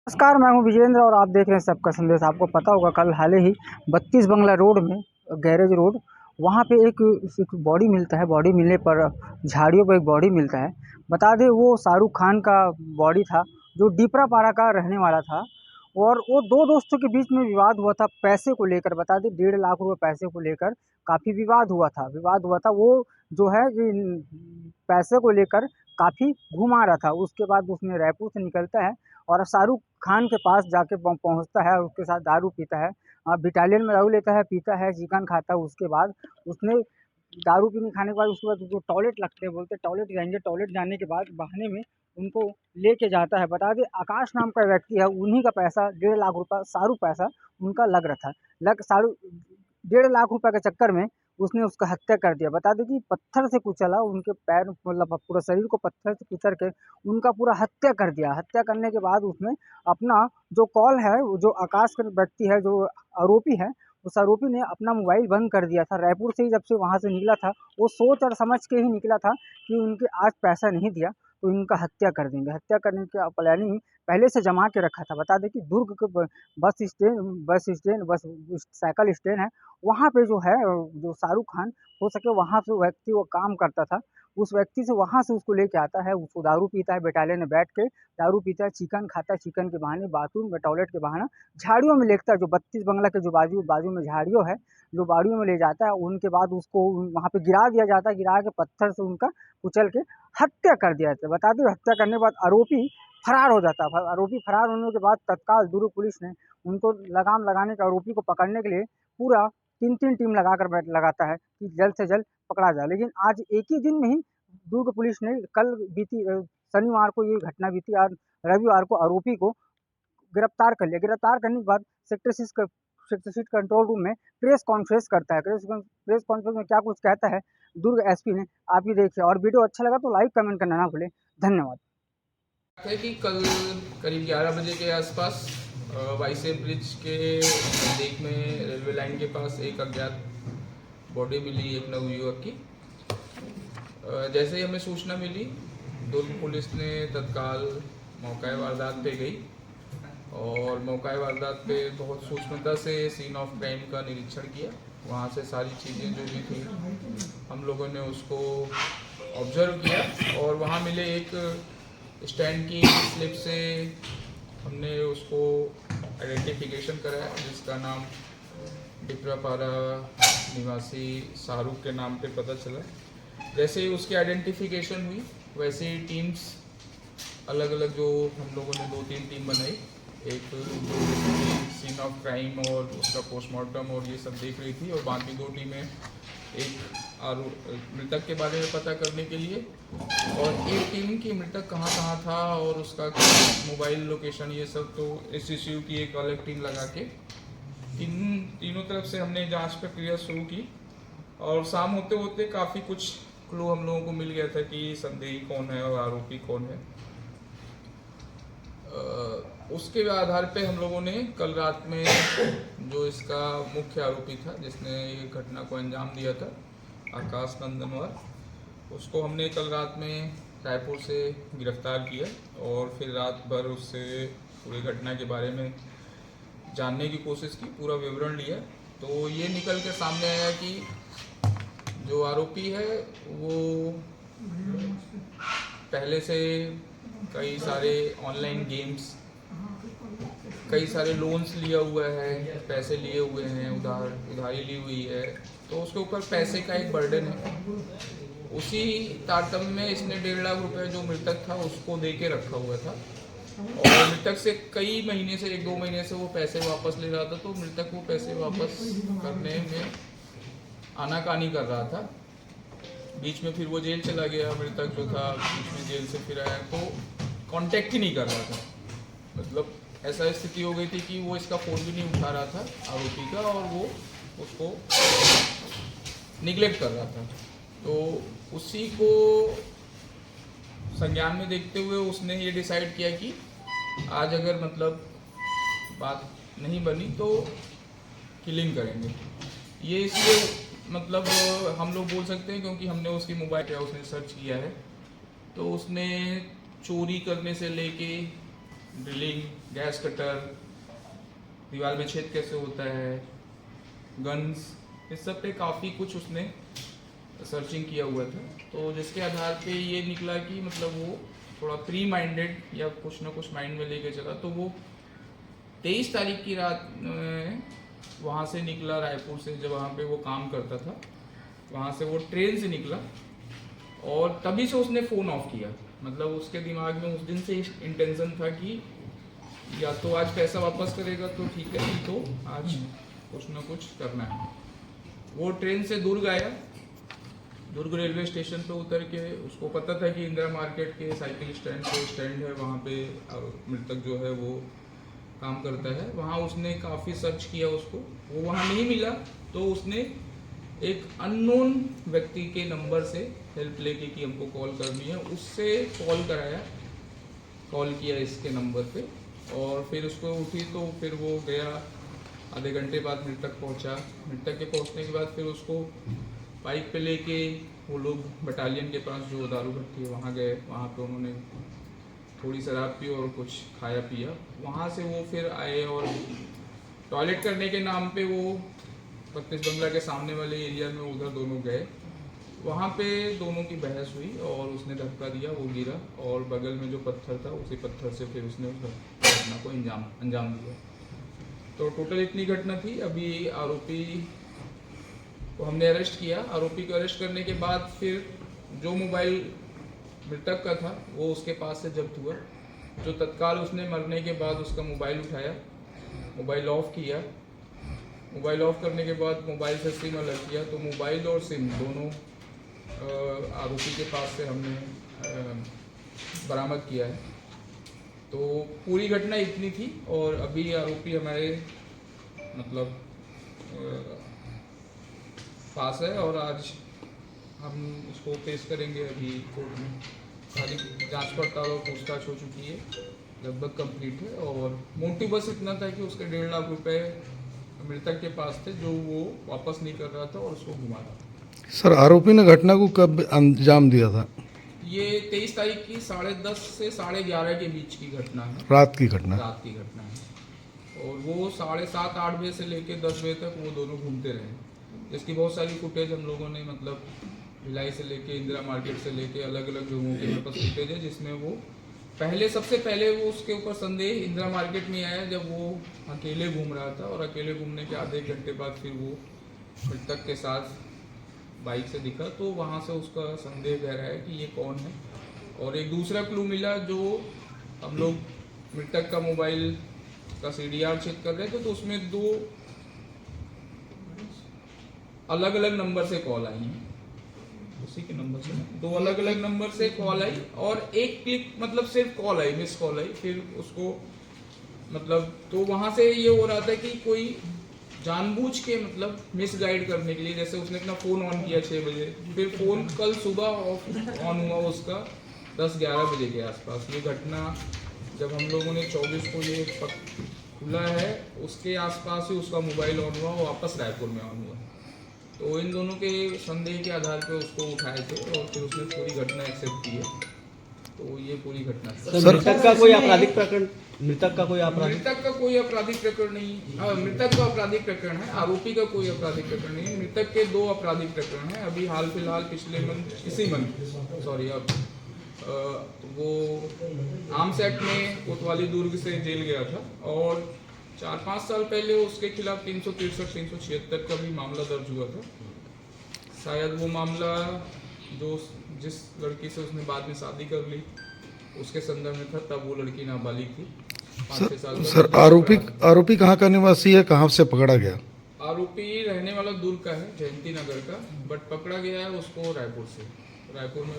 नमस्कार, मैं हूँ विजेंद्र और आप देख रहे हैं सबका संदेश। आपको पता होगा कल हाल ही 32 बंगला रोड में गैरेज रोड वहाँ पे एक बॉडी मिलता है। बॉडी मिलने पर झाड़ियों पर एक बॉडी मिलता है। बता दें वो शाहरुख खान का बॉडी था जो डीपरापारा का रहने वाला था और वो दो दोस्तों के बीच में विवाद हुआ था पैसे को लेकर। बता दें 1.5 लाख रुपये पैसे को लेकर काफ़ी विवाद हुआ था। वो जो है कि पैसे को लेकर काफ़ी घुमा रहा था। उसके बाद उसने रायपुर से निकलता है और शाहरुख खान के पास जाके पहुंचता है और उसके साथ दारू पीता है। बटालियन में दारू लेता है, पीता है, चिकन खाता है। उसके बाद उसने दारू पीने खाने के बाद उसके बाद उसको टॉयलेट लगते हैं, बोलते टॉयलेट जाएंगे। टॉयलेट जाने के बाद बहाने में उनको लेके जाता है। बता दें आकाश नाम का व्यक्ति है, उन्हीं का पैसा 1.5 लाख रुपये शाहरुख पैसा उनका लग रहा था। शाहरुख 1.5 लाख रुपये के चक्कर में उसने उसका हत्या कर दिया। बता दें कि पत्थर से कुचला, उनके पैर मतलब पूरा शरीर को पत्थर से कुचल के उनका पूरा हत्या कर दिया। हत्या करने के बाद उसने अपना जो कॉल है, वो जो आकाश का व्यक्ति है, जो आरोपी है, उस आरोपी ने अपना मोबाइल बंद कर दिया था। रायपुर से ही जब से वहाँ से निकला था, वो सोच और समझ के ही निकला था कि उनके आज पैसा नहीं दिया तो इनका हत्या कर देंगे। हत्या करने का प्लानिंग पहले से जमा के रखा था। बता दें कि दुर्ग के बस साइकिल स्टैंड है, वहाँ पे जो है जो शाहरुख खान हो सके वहाँ से व्यक्ति वो काम करता था। उस व्यक्ति से वहाँ से उसको लेके आता है, उसको दारू पीता है, बटालियन में बैठ के दारू पीता है, चिकन खाता है, चिकन के बहाने बाथरूम में टॉयलेट के बहाना झाड़ियों में लेटता है। जो 32 बंगला के जो बाजू बाजू में झाड़ियों है, जो बाड़ियों में ले जाता है, उनके बाद उसको वहाँ पे गिरा दिया जाता है। गिरा के पत्थर से उनका कुचल के हत्या कर दिया जाता है। बता दें हत्या करने के बाद आरोपी फरार हो जाता है। आरोपी फरार होने के बाद तत्काल दुर्ग पुलिस ने उनको लगाम लगाने के, आरोपी को पकड़ने के लिए पूरा 3-3 टीम लगाता है कि जल्द से जल्द पकड़ा जाए। लेकिन आज एक ही दिन में ही दुर्ग पुलिस ने शनिवार को ये घटना बीती और रविवार को आरोपी को गिरफ्तार कर लिया। गिरफ्तार करने के बाद सेक्टर 6 कंट्रोल रूम में प्रेस कॉन्फ्रेंस करता है। प्रेस कॉन्फ्रेंस में क्या कुछ कहता है दुर्ग एसपी ने, आप भी देखिए। और वीडियो अच्छा लगा तो लाइक कमेंट करना ना भूलें। धन्यवाद। है कि कल करीब 11 बजे के आसपास वाइसे ब्रिज के नज़दीक में रेलवे लाइन के पास एक अज्ञात बॉडी मिली एक नवयुवक की। जैसे ही हमें सूचना मिली, दुर्ग पुलिस ने तत्काल मौका वारदात पे गई और मौका वारदात पे बहुत सूक्ष्मता से सीन ऑफ क्राइम का निरीक्षण किया। वहाँ से सारी चीज़ें जो भी थी हम लोगों ने उसको ऑब्जर्व किया और वहाँ मिले एक स्टैंड की स्लिप से हमने उसको आइडेंटिफिकेशन कराया, जिसका नाम डीपरापारा निवासी शाहरुख के नाम पे पता चला। जैसे ही उसकी आइडेंटिफिकेशन हुई वैसे ही टीम्स अलग अलग जो हम लोगों ने 2-3 टीम बनाई, एक जो सीन ऑफ क्राइम और उसका पोस्टमार्टम और ये सब देख रही थी और बाकी 2 टीमें एक मृतक के बारे में पता करने के लिए और एक टीम की मृतक कहाँ था और उसका मोबाइल लोकेशन ये सब, तो इस इश्यू की एक अलग टीम लगा के तीनों तरफ से हमने जांच प्रक्रिया शुरू की और शाम होते होते काफ़ी कुछ क्लू हम लोगों को मिल गया था कि संदेही कौन है और आरोपी कौन है। उसके आधार पे हम लोगों ने कल रात में जो इसका मुख्य आरोपी था जिसने ये घटना को अंजाम दिया था, आकाश नंदनवार, उसको हमने कल रात में रायपुर से गिरफ्तार किया और फिर रात भर उससे पूरी घटना के बारे में जानने की कोशिश की, पूरा विवरण लिया। तो ये निकल के सामने आया कि जो आरोपी है वो पहले से कई सारे ऑनलाइन गेम्स, कई सारे लोन्स लिया हुआ है, पैसे लिए हुए हैं, उधारी ली हुई है, तो उसके ऊपर पैसे का एक बर्डन है। उसी तारतम्य में इसने 1.5 लाख रुपए जो मृतक था उसको दे के रखा हुआ था और मृतक से कई महीने से 1-2 महीने से वो पैसे वापस ले रहा था, तो मृतक वो पैसे वापस करने में आनाकानी कर रहा था। बीच में फिर वो जेल चला गया, मृतक जो था बीच में जेल से फिर आया तो कांटेक्ट ही नहीं कर रहा था। मतलब ऐसा स्थिति हो गई थी कि वो इसका फ़ोन भी नहीं उठा रहा था आरोपी का और वो उसको निगलेक्ट कर रहा था। तो उसी को संज्ञान में देखते हुए उसने ये डिसाइड किया कि आज अगर मतलब बात नहीं बनी तो किलिंग करेंगे। ये इसलिए मतलब हम लोग बोल सकते हैं क्योंकि हमने उसकी मोबाइल उसने सर्च किया है, तो उसने चोरी करने से लेके ड्रिलिंग, गैस कटर, दीवार में छेद कैसे होता है, गन्स, इस सब पे काफ़ी कुछ उसने सर्चिंग किया हुआ था। तो जिसके आधार पे ये निकला कि मतलब वो थोड़ा प्री माइंडेड या कुछ ना कुछ माइंड में लेके चला। तो वो 23 तारीख की रात वहाँ से निकला, रायपुर से, जब वहाँ पे वो काम करता था वहाँ से वो ट्रेन से निकला और तभी से उसने फ़ोन ऑफ किया। मतलब उसके दिमाग में उस दिन से इंटेंशन था कि या तो आज पैसा वापस करेगा तो ठीक है, नहीं तो आज कुछ ना कुछ करना है। वो ट्रेन से दुर्ग आया, दुर्ग रेलवे स्टेशन पे उतर के उसको पता था कि इंदिरा मार्केट के साइकिल स्टैंड पे स्टैंड है, वहाँ पे मृतक जो है वो काम करता है। वहाँ उसने काफ़ी सर्च किया उसको, वो वहाँ नहीं मिला। तो उसने एक अननोन व्यक्ति के नंबर से हेल्प लेके कि हमको कॉल करनी है, उससे कॉल कराया, कॉल किया इसके नंबर पे और फिर उसको उठी तो फिर वो गया। आधे घंटे बाद मृतक पहुंचा। मृतक के पहुंचने के बाद फिर उसको बाइक पे लेके वो लोग बटालियन के पास जो दारू भट्टी है वहाँ गए। वहाँ पे उन्होंने थोड़ी शराब पी और कुछ खाया पिया। वहाँ से वो फिर आए और टॉयलेट करने के नाम पे वो 32 बंगला के सामने वाले एरिया में उधर दोनों गए। वहाँ पे दोनों की बहस हुई और उसने धक्का दिया, वो गिरा और बगल में जो पत्थर था उसी पत्थर से फिर उसने उस घटना को अंजाम दिया। तो टोटल इतनी घटना थी। अभी आरोपी को हमने अरेस्ट किया। आरोपी को अरेस्ट करने के बाद फिर जो मोबाइल मृतक का था वो उसके पास से जब्त हुआ। जो तत्काल उसने मरने के बाद उसका मोबाइल उठाया, मोबाइल ऑफ किया। मोबाइल ऑफ करने के बाद मोबाइल से सिम अलग किया। तो मोबाइल और सिम दोनों आरोपी के पास से हमने बरामद किया है। तो पूरी घटना इतनी थी और अभी आरोपी हमारे मतलब पास है और आज हम उसको पेश करेंगे अभी कोर्ट में। सारी जांच पड़ताल और पूछताछ हो चुकी है, लगभग कंप्लीट है और मोटिव बस इतना था कि उसके 1.5 लाख रुपए मृतक के पास थे जो वो वापस नहीं कर रहा था और उसको घुमा रहा था। सर, आरोपी ने घटना को कब अंजाम दिया था? ये 23 तारीख की 10:30 से 11:30 के बीच की घटना है। रात की घटना है और वो 7:30-8 बजे से लेके 10 बजे तक वो दोनों घूमते रहे, जिसकी बहुत सारी फुटेज हम लोगों ने मतलब भिलाई से लेके इंदिरा मार्केट से लेके अलग अलग जगहों के मेरे पास फुटेज है, जिसमें वो सबसे पहले वो उसके ऊपर संदेह इंदिरा मार्केट में आया जब वो अकेले घूम रहा था और अकेले घूमने के आधे घंटे बाद फिर वो मृतक के साथ बाइक से दिखा। तो वहाँ से उसका संदेह गहरा है कि ये कौन है। और एक दूसरा क्लू मिला, जो हम लोग मृतक का मोबाइल का CDR चेक कर रहे थे तो उसमें 2 अलग अलग नंबर से कॉल आई हैं, उसी के नंबर से 2 अलग अलग नंबर से कॉल आई और एक क्लिक मतलब सिर्फ कॉल आई, मिस कॉल आई। फिर उसको मतलब तो वहाँ से ये हो रहा था कि कोई जानबूझ के मतलब मिसगाइड करने के लिए, जैसे उसने अपना फ़ोन ऑन किया 6 बजे, फिर फ़ोन कल सुबह ऑन हुआ उसका 10-11 बजे के आसपास। ये घटना जब हम लोगों ने 24 को ये खुला है उसके आसपास ही उसका मोबाइल ऑन हुआ और वापस रायपुर में ऑन हुआ। तो इन दोनों के संदेह के आधार पर उसको उठाए थे और फिर उसने पूरी घटना एक्सेप्ट की है। तो ये पूरी घटना है। मृतक का कोई आपराधिक प्रकरण नहीं। मृतक का कोई आपराधिक प्रकरण नहीं। मृतक का आपराधिक प्रकरण है, आरोपी का कोई आपराधिक प्रकरण नहीं। मृतक के 2 आपराधिक प्रकरण हैं। अभी हाल फिलहाल वो आर्म्स एक्ट में कोतवाली दुर्ग से जेल गया था और 4-5 साल पहले उसके खिलाफ 363-376 का भी मामला दर्ज हुआ था। शायद वो मामला जिस लड़की से उसने बाद में शादी कर ली उसके संदर्भ में था, तब वो लड़की नाबालिग थी। 5-6 साल सर, आरोपी कहाँ का निवासी है, कहाँ से पकड़ा गया? आरोपी रहने वाला दुर्ग का है, जयंती नगर का, बट पकड़ा गया है उसको रायपुर में।